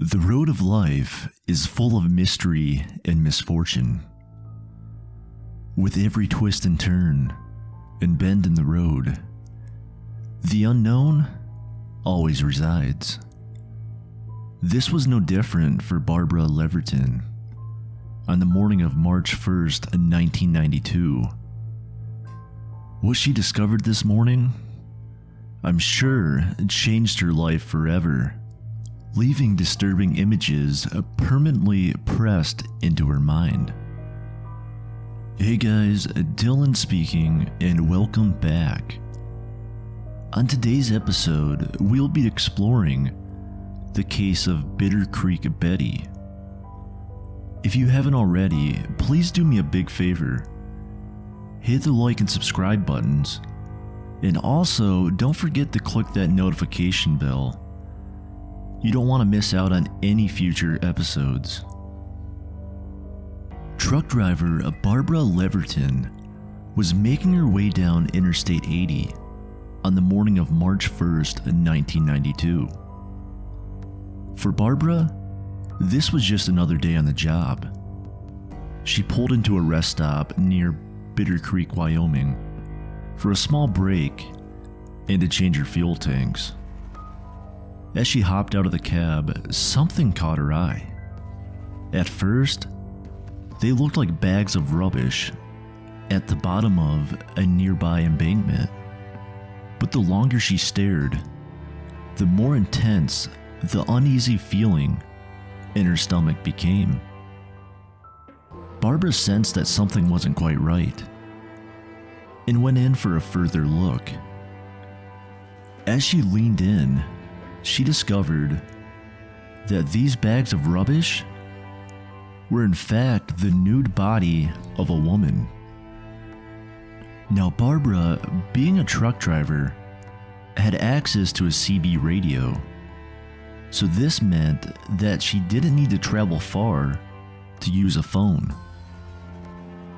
The road of life is full of mystery and misfortune. With every twist and turn and bend in the road, the unknown always resides. This was no different for Barbara Leverton on the morning of March 1st, 1992. What she discovered this morning, I'm sure it changed her life forever, leaving disturbing images permanently pressed into her mind. Hey guys, Dylan speaking, and welcome back. On today's episode, we'll be exploring the case of Bitter Creek Betty. If you haven't already, please do me a big favor. Hit the like and subscribe buttons, and also don't forget to click that notification bell. You don't want to miss out on any future episodes. Truck driver Barbara Leverton was making her way down Interstate 80 on the morning of March 1st, 1992. For Barbara, this was just another day on the job. She pulled into a rest stop near Bitter Creek, Wyoming for a small break and to change her fuel tanks. As she hopped out of the cab, something caught her eye. At first, they looked like bags of rubbish at the bottom of a nearby embankment. But the longer she stared, the more intense the uneasy feeling in her stomach became. Barbara sensed that something wasn't quite right and went in for a further look. As she leaned in, she discovered that these bags of rubbish were in fact the nude body of a woman. Now Barbara, being a truck driver, had access to a CB radio, so this meant that she didn't need to travel far to use a phone.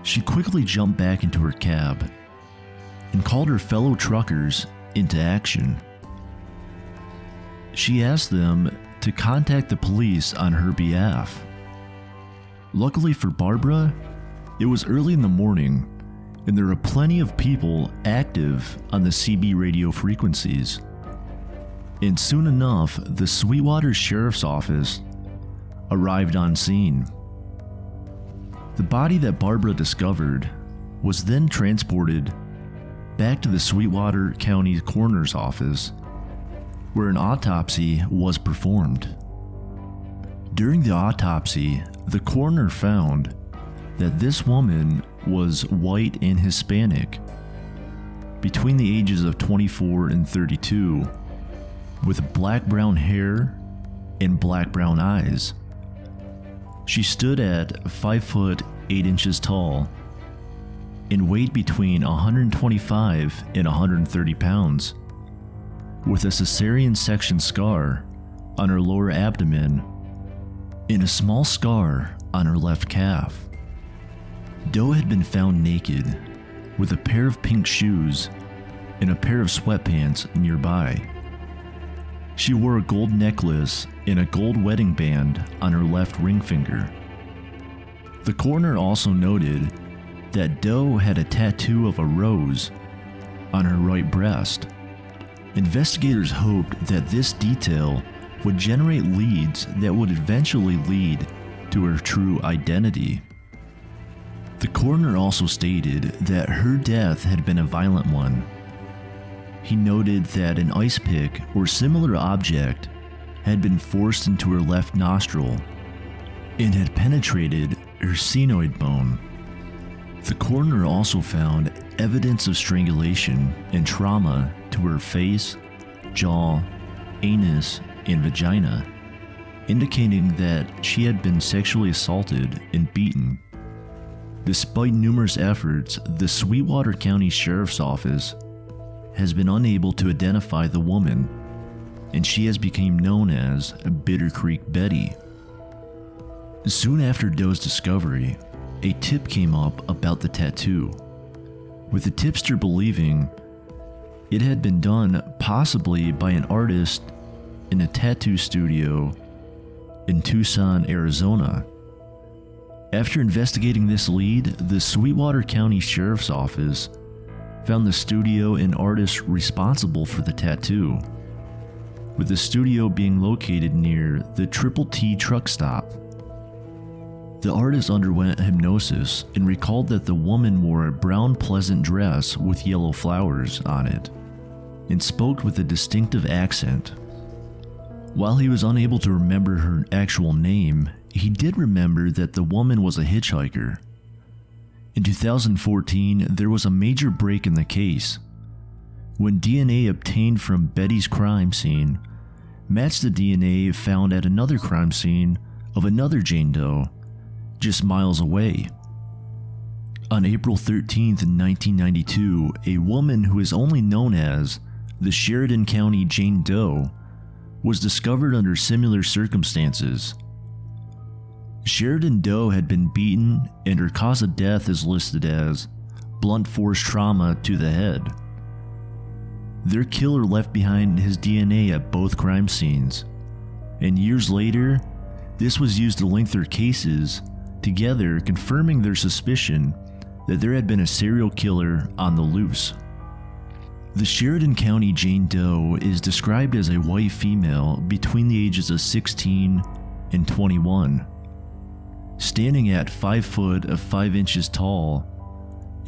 She quickly jumped back into her cab and called her fellow truckers into action. She asked them to contact the police on her behalf. Luckily for Barbara, it was early in the morning and there were plenty of people active on the CB radio frequencies. And soon enough, the Sweetwater Sheriff's Office arrived on scene. The body that Barbara discovered was then transported back to the Sweetwater County Coroner's Office, where an autopsy was performed. During the autopsy, the coroner found that this woman was white and Hispanic, between the ages of 24 and 32, with black-brown hair and black-brown eyes. She stood at 5 foot 8 inches tall and weighed between 125 and 130 pounds, with a cesarean section scar on her lower abdomen and a small scar on her left calf. Doe had been found naked with a pair of pink shoes and a pair of sweatpants nearby. She wore a gold necklace and a gold wedding band on her left ring finger. The coroner also noted that Doe had a tattoo of a rose on her right breast. Investigators hoped that this detail would generate leads that would eventually lead to her true identity. The coroner also stated that her death had been a violent one. He noted that an ice pick or similar object had been forced into her left nostril and had penetrated her sphenoid bone. The coroner also found evidence of strangulation and trauma to her face, jaw, anus, and vagina, indicating that she had been sexually assaulted and beaten. Despite numerous efforts, the Sweetwater County Sheriff's Office has been unable to identify the woman, and she has become known as Bitter Creek Betty. Soon after Doe's discovery, a tip came up about the tattoo, with the tipster believing it had been done possibly by an artist in a tattoo studio in Tucson, Arizona. After investigating this lead, the Sweetwater County Sheriff's Office found the studio and artist responsible for the tattoo, with the studio being located near the Triple T truck stop. The artist underwent hypnosis and recalled that the woman wore a brown pleasant dress with yellow flowers on it and spoke with a distinctive accent. While he was unable to remember her actual name, he did remember that the woman was a hitchhiker. In 2014, there was a major break in the case when DNA obtained from Betty's crime scene matched the DNA found at another crime scene of another Jane Doe just miles away. On April 13th, 1992, a woman who is only known as the Sheridan County Jane Doe was discovered under similar circumstances. Sheridan Doe had been beaten, and her cause of death is listed as blunt force trauma to the head. Their killer left behind his DNA at both crime scenes, and years later, this was used to link their cases together, confirming their suspicion that there had been a serial killer on the loose. The Sheridan County Jane Doe is described as a white female between the ages of 16 and 21, standing at 5 foot of 5 inches tall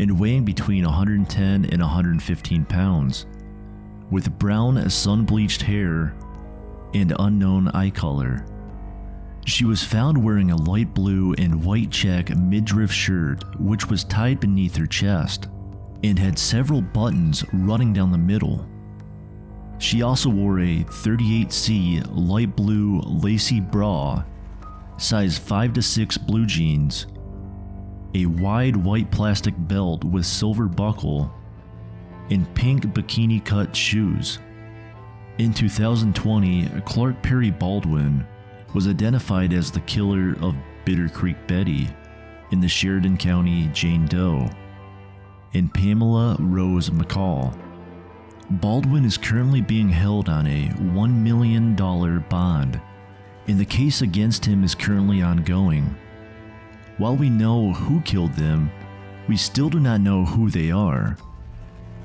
and weighing between 110 and 115 pounds, with brown sun-bleached hair and unknown eye color. She was found wearing a light blue and white check midriff shirt which was tied beneath her chest and had several buttons running down the middle. She also wore a 38C light blue lacy bra, size 5 to 6 blue jeans, a wide white plastic belt with silver buckle, and pink bikini cut shoes. In 2020, Clark Perry Baldwin was identified as the killer of Bitter Creek Betty in the Sheridan County Jane Doe, and Pamela Rose McCall. Baldwin is currently being held on a $1 million bond, and the case against him is currently ongoing. While we know who killed them, we still do not know who they are.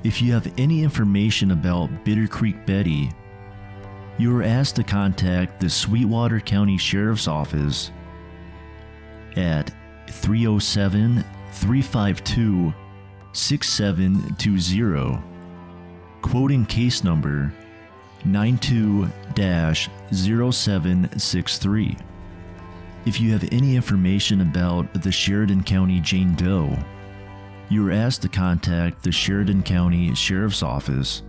If you have any information about Bitter Creek Betty, you are asked to contact the Sweetwater County Sheriff's Office at 307-352-6720, quoting case number 92-0763. If you have any information about the Sheridan County Jane Doe, you are asked to contact the Sheridan County Sheriff's Office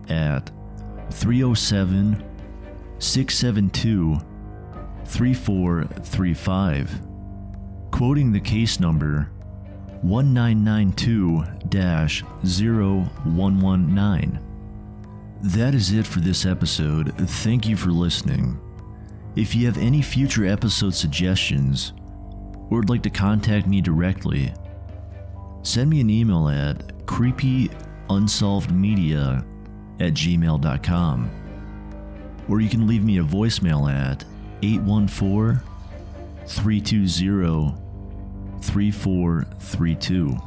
at 307-672-3435, quoting the case number 1992-0119. That is it for this episode. Thank you for listening. If you have any future episode suggestions or would like to contact me directly, send me an email at creepyunsolvedmedia@gmail.com, or you can leave me a voicemail at 814-320-3432.